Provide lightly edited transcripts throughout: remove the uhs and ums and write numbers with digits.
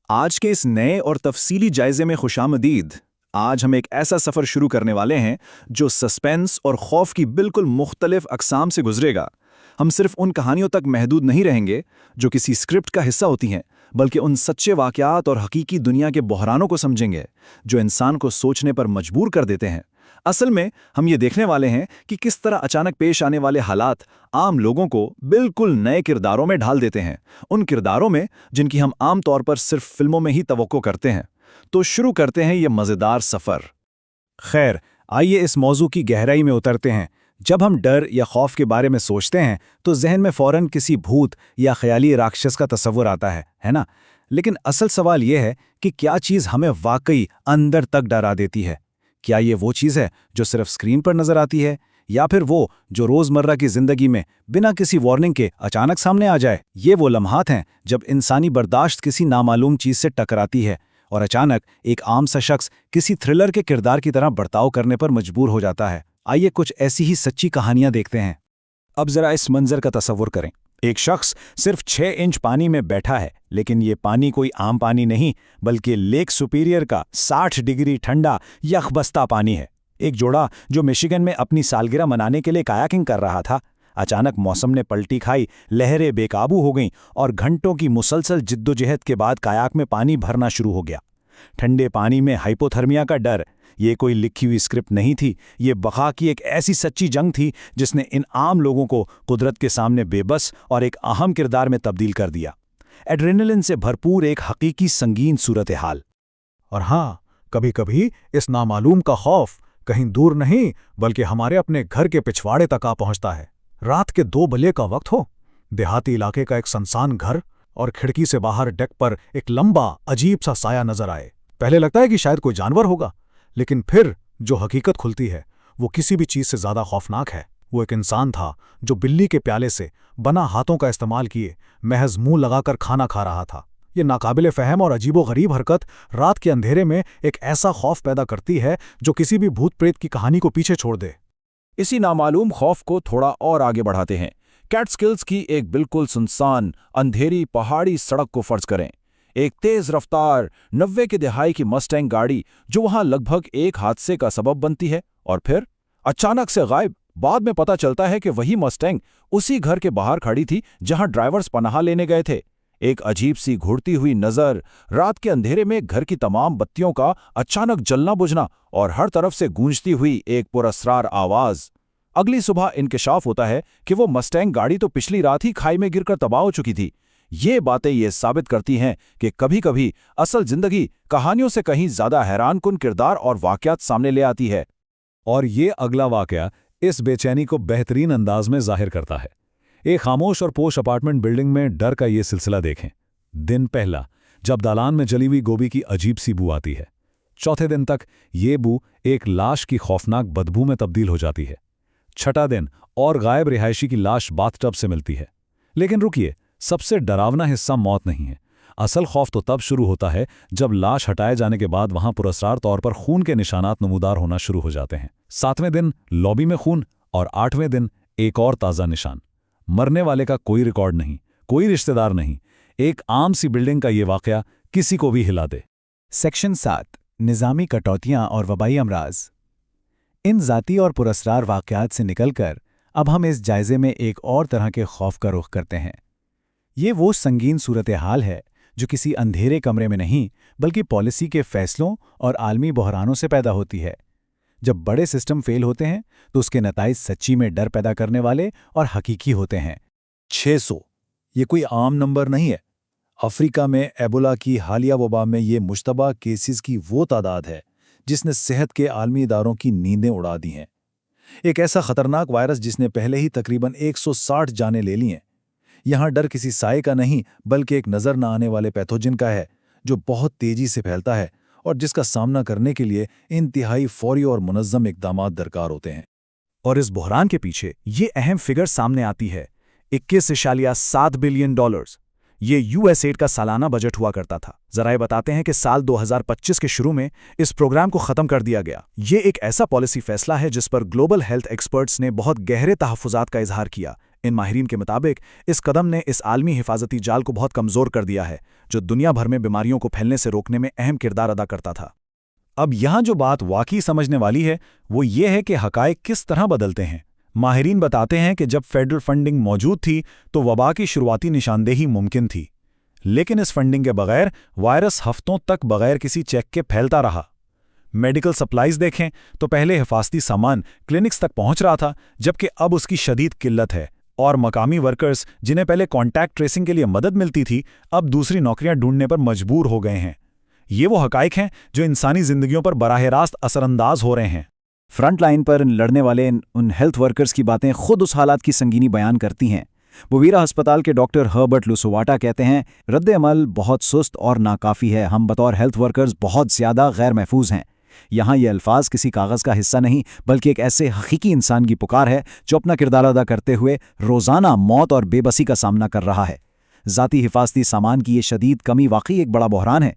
आज के इस नए और तफसीली जायजे में खुशामदीद। आज हम एक ऐसा सफ़र शुरू करने वाले हैं जो सस्पेंस और खौफ की बिल्कुल मुख्तलिफ अक़साम से गुजरेगा। हम सिर्फ उन कहानियों तक महदूद नहीं रहेंगे जो किसी स्क्रिप्ट का हिस्सा होती हैं, बल्कि उन सच्चे वाक़यात और हकीकी दुनिया के बहरानों को समझेंगे जो इंसान को सोचने पर मजबूर कर देते हैं। असल में हम ये देखने वाले हैं कि किस तरह अचानक पेश आने वाले हालात आम लोगों को बिल्कुल नए किरदारों में ढाल देते हैं, उन किरदारों में जिनकी हम आम तौर पर सिर्फ फिल्मों में ही तवक्को करते हैं। तो शुरू करते हैं ये मज़ेदार सफ़र। खैर, आइए इस मौजू की गहराई में उतरते हैं। जब हम डर या खौफ के बारे में सोचते हैं तो जहन में फ़ौरन किसी भूत या ख्याली राक्षस का तस्वुर आता है ना? लेकिन असल सवाल यह है कि क्या चीज़ हमें वाकई अंदर तक डरा देती है? क्या ये वो चीज़ है जो सिर्फ स्क्रीन पर नजर आती है, या फिर वो जो रोज़मर्रा की ज़िंदगी में बिना किसी वार्निंग के अचानक सामने आ जाए? ये वो लम्हात हैं जब इंसानी बर्दाश्त किसी नामालूम चीज़ से टकराती है और अचानक एक आम सा शख्स किसी थ्रिलर के किरदार की तरह बर्ताव करने पर मजबूर हो जाता है। आइए कुछ ऐसी ही सच्ची कहानियां देखते हैं। अब जरा इस मंजर का तसव्वुर करें। एक शख्स सिर्फ 6 इंच पानी में बैठा है, लेकिन ये पानी कोई आम पानी नहीं, बल्कि लेक सुपीरियर का 60 डिग्री ठंडा यखबस्ता पानी है। एक जोड़ा जो मिशिगन में अपनी सालगिरह मनाने के लिए कायाकिंग कर रहा था, अचानक मौसम ने पलटी खाई, लहरें बेकाबू हो गईं और घंटों की मुसलसल जिद्दोजहद के बाद कायाक में पानी भरना शुरू हो गया। ठंडे पानी में हाइपोथर्मिया का डर, ये कोई लिखी हुई स्क्रिप्ट नहीं थी, ये बका की एक ऐसी सच्ची जंग थी जिसने इन आम लोगों को कुदरत के सामने बेबस और एक अहम किरदार में तब्दील कर दिया। एड्रेनलिन से भरपूर एक हकीकी संगीन सूरत हाल। और हाँ, कभी कभी इस नामालूम का खौफ कहीं दूर नहीं बल्कि हमारे अपने घर के पिछवाड़े तक आ पहुंचता है। रात के 2 बजे का वक्त हो, देहाती इलाके का एक सुनसान घर, और खिड़की से बाहर डेक पर एक लंबा अजीब सा साया नजर आए। पहले लगता है कि शायद कोई जानवर होगा, लेकिन फिर जो हकीकत खुलती है वो किसी भी चीज से ज्यादा खौफनाक है। वो एक इंसान था जो बिल्ली के प्याले से बना हाथों का इस्तेमाल किए महज मुंह लगाकर खाना खा रहा था। ये नाकाबिले फहम और अजीबोगरीब हरकत रात के अंधेरे में एक ऐसा खौफ पैदा करती है जो किसी भी भूत प्रेत की कहानी को पीछे छोड़ दे। इसी नामालूम खौफ को थोड़ा और आगे बढ़ाते हैं। कैटस्किल्स की एक बिल्कुल सुनसान अंधेरी पहाड़ी सड़क को फर्ज करें। एक तेज रफ्तार 90 के दहाई की मस्टैंग गाड़ी जो वहां लगभग एक हादसे का सबब बनती है और फिर अचानक से गायब। बाद में पता चलता है कि वही मस्टैंग उसी घर के बाहर खड़ी थी जहां ड्राइवर्स पनाह लेने गए थे। एक अजीब सी घुड़ती हुई नजर, रात के अंधेरे में घर की तमाम बत्तियों का अचानक जलना बुझना और हर तरफ से गूंजती हुई एक पुरस्रार आवाज। अगली सुबह इंकशाफ होता है कि वो मस्टैंग गाड़ी तो पिछली रात ही खाई में गिरकर तबाह हो चुकी थी। ये बातें ये साबित करती हैं कि कभी-कभी असल जिंदगी कहानियों से कहीं ज्यादा हैरानकुन किरदार और वाकयात सामने ले आती है। और ये अगला वाकया इस बेचैनी को बेहतरीन अंदाज में जाहिर करता है। एक खामोश और पोश अपार्टमेंट बिल्डिंग में डर का ये सिलसिला देखें। दिन पहला, जब दालान में जली हुई गोभी की अजीब सी बू आती है। चौथे दिन तक ये बू एक लाश की खौफनाक बदबू में तब्दील हो जाती है। छठा दिन और गायब रिहायशी की लाश बाथटब से मिलती है। लेकिन रुकिए, सबसे डरावना हिस्सा मौत नहीं है। असल खौफ तो तब शुरू होता है जब लाश हटाए जाने के बाद वहां पुरस्कार तौर पर खून के निशानात नमूदार होना शुरू हो जाते हैं। 7वें दिन लॉबी में खून और 8वें दिन एक और ताज़ा निशान। मरने वाले का कोई रिकॉर्ड नहीं, कोई रिश्तेदार नहीं। एक आम सी बिल्डिंग का ये वाकया किसी को भी हिला दे। सेक्शन 7, निज़ामी कटौतियां और वबाई अमराज। इन ज़ाती और पुरस्कार वाकयात से निकलकर अब हम इस जायजे में एक और तरह के खौफ का रुख करते हैं। ये वो संगीन सूरत हाल है जो किसी अंधेरे कमरे में नहीं बल्कि पॉलिसी के फैसलों और आलमी बहरानों से पैदा होती है। जब बड़े सिस्टम फेल होते हैं तो उसके नताइज सच्ची में डर पैदा करने वाले और हकीकी होते हैं। 600 ये कोई आम नंबर नहीं है। अफ्रीका में एबोला की हालिया वबा में ये मुश्तबा केसेस की वो तादाद है जिसने सेहत के आलमी इदारों की नींदें उड़ा दी हैं। एक ऐसा खतरनाक वायरस जिसने पहले ही तकरीबन 160 जानें ले ली हैं। यहाँ डर किसी साए का नहीं बल्कि एक नज़र न आने वाले पैथोजन का है जो बहुत तेजी से फैलता है और जिसका सामना करने के लिए इंतहाई फौरी और मुनज़्ज़म इक़दामात दरकार होते हैं। और इस बहरान के पीछे ये अहम फिगर सामने आती है, 21.7 बिलियन डॉलर्स। ये यूएसएड का सालाना बजट हुआ करता था। जरा ये बताते हैं कि साल 2025 के शुरू में इस प्रोग्राम को ख़त्म कर दिया गया। ये एक ऐसा पॉलिसी फैसला है जिस पर ग्लोबल हेल्थ एक्सपर्ट्स ने बहुत गहरे तहफ़्फ़ुज़ात का इजहार किया। इन माहिरीन के मुताबिक इस कदम ने इस आलमी हिफाजती जाल को बहुत कमज़ोर कर दिया है, जो दुनिया भर में बीमारियों को फैलने से रोकने में अहम किरदार अदा करता था। अब यहाँ जो बात वाकई समझने वाली है वो ये है कि हकायक किस तरह बदलते हैं। माहिरीन बताते हैं कि जब फेडरल फंडिंग मौजूद थी तो वबा की शुरुआती निशानदेही मुमकिन थी, लेकिन इस फंडिंग के बगैर वायरस हफ्तों तक बगैर किसी चेक के फैलता रहा। मेडिकल सप्लाइज देखें तो पहले हिफाजती सामान क्लिनिक्स तक पहुंच रहा था, जबकि अब उसकी शदीद किल्लत है और मकामी वर्कर्स जिन्हें पहले कॉन्टैक्ट ट्रेसिंग के लिए मदद मिलती थी अब दूसरी नौकरियां ढूंढने पर मजबूर हो गए हैं। ये वो हकाइक हैं जो इंसानी जिंदगियों पर बराह रास्त असरअंदाज हो रहे हैं। फ्रंट लाइन पर लड़ने वाले उन हेल्थ वर्कर्स की बातें खुद उस हालात की संगीनी बयान करती हैं। बुवीरा अस्पताल के डॉक्टर हर्बर्ट लुसोवाटा कहते हैं, रद्द अमल बहुत सुस्त और नाकाफी है। हम बतौर हेल्थ वर्कर्स बहुत ज़्यादा गैर महफूज हैं। यहाँ ये अल्फाज किसी कागज़ का हिस्सा नहीं बल्कि एक ऐसे हकीकी इंसान की पुकार है जो अपना किरदार अदा करते हुए रोज़ाना मौत और बेबसी का सामना कर रहा है। ज़ाती हिफाजती सामान की ये शदीद कमी वाकई एक बड़ा बहरान है।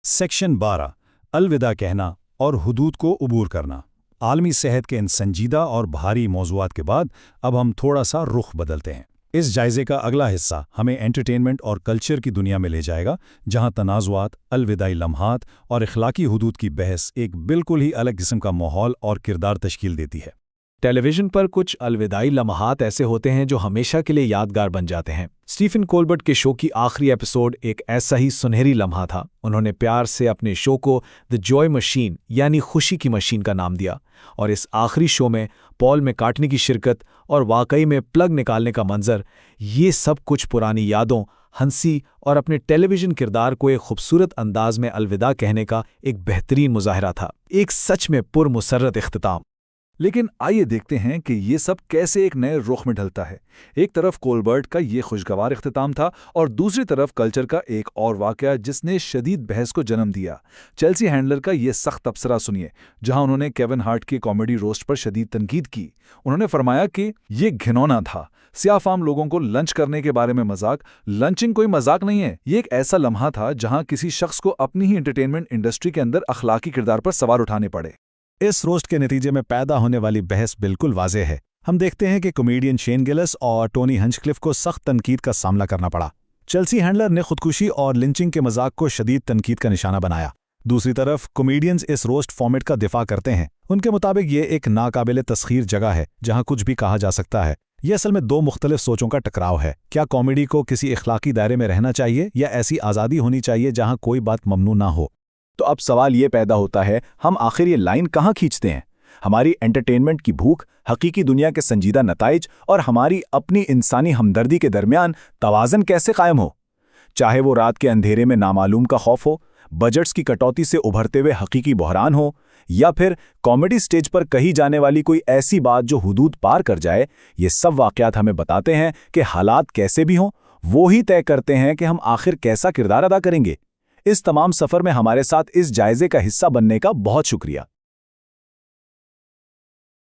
सेक्शन 12 अलविदा कहना और हुदूद को उबूर करना। आलमी सेहत के इन संजीदा और भारी मौज़ूआत के बाद अब हम थोड़ा सा रुख बदलते हैं। इस जायज़े का अगला हिस्सा हमें एंटरटेनमेंट और कल्चर की दुनिया में ले जाएगा, जहां तनाज़ुआत, अलविदाई लम्हात और इखलाकी हुदूद की बहस एक बिल्कुल ही अलग किस्म का माहौल और किरदार तश्कील देती है। टेलीविजन पर कुछ अलविदाई लम्हात ऐसे होते हैं जो हमेशा के लिए यादगार बन जाते हैं। स्टीफन कोलबर्ट के शो की आखिरी एपिसोड एक ऐसा ही सुनहरी लम्हा था। उन्होंने प्यार से अपने शो को द जॉय मशीन यानी खुशी की मशीन का नाम दिया, और इस आखिरी शो में पॉल मैकार्टनी की शिरकत और वाकई में प्लग निकालने का मंजर, ये सब कुछ पुरानी यादों, हंसी और अपने टेलीविजन किरदार को एक खूबसूरत अंदाज में अलविदा कहने का एक बेहतरीन मुजाहरा था। एक सच में पुरमुसर्रत इख्तिताम। लेकिन आइए देखते हैं कि ये सब कैसे एक नए रुख में ढलता है। एक तरफ कोलबर्ट का ये खुशगवार इख्तिताम था और दूसरी तरफ कल्चर का एक और वाकया जिसने शदीद बहस को जन्म दिया। चेल्सी हैंडलर का ये सख्त तबसरा सुनिए, जहां उन्होंने केविन हार्ट के कॉमेडी रोस्ट पर शदीद तनकीद की। उन्होंने फरमाया कि ये घिनौना था, सियाफाम लोगों को लंच करने के बारे में मजाक। लंचिंग कोई मजाक नहीं है, ये एक ऐसा लम्हा था जहां किसी शख्स को अपनी ही एंटरटेनमेंट इंडस्ट्री के अंदर अखलाकी किरदार पर सवार उठाने पड़े। इस रोस्ट के नतीजे में पैदा होने वाली बहस बिल्कुल वाज़ेह है। हम देखते हैं कि कॉमेडियन शेन गिलिस और टोनी हंचक्लिफ को सख्त तनकीद का सामना करना पड़ा। चेल्सी हैंडलर ने खुदकुशी और लिंचिंग के मजाक को शदीद तनकीद का निशाना बनाया। दूसरी तरफ कॉमेडियंस इस रोस्ट फॉर्मेट का दिफा करते हैं। उनके मुताबिक ये एक नाकाबिले तस्खीर जगह है जहां कुछ भी कहा जा सकता है। यह असल में दो मुख्तलिफ सोचों का टकराव है। क्या कॉमेडी को किसी इखलाकी दायरे में रहना चाहिए या ऐसी आज़ादी होनी चाहिए जहां कोई बात ममनू ना हो? तो अब सवाल ये पैदा होता है, हम आखिर ये लाइन कहाँ खींचते हैं? हमारी एंटरटेनमेंट की भूख, हकीकी दुनिया के संजीदा नताइज और हमारी अपनी इंसानी हमदर्दी के दरमियान तवाज़न कैसे कायम हो? चाहे वो रात के अंधेरे में नामालूम का खौफ हो, बजट्स की कटौती से उभरते हुए हकीकी बहरान हो, या फिर कॉमेडी स्टेज पर कही जाने वाली कोई ऐसी बात जो हुदूद पार कर जाए, ये सब वाक़यात हमें बताते हैं कि हालात कैसे भी हों, वो ही तय करते हैं कि हम आखिर कैसा किरदार अदा करेंगे। इस तमाम सफ़र में हमारे साथ इस जायज़े का हिस्सा बनने का बहुत शुक्रिया।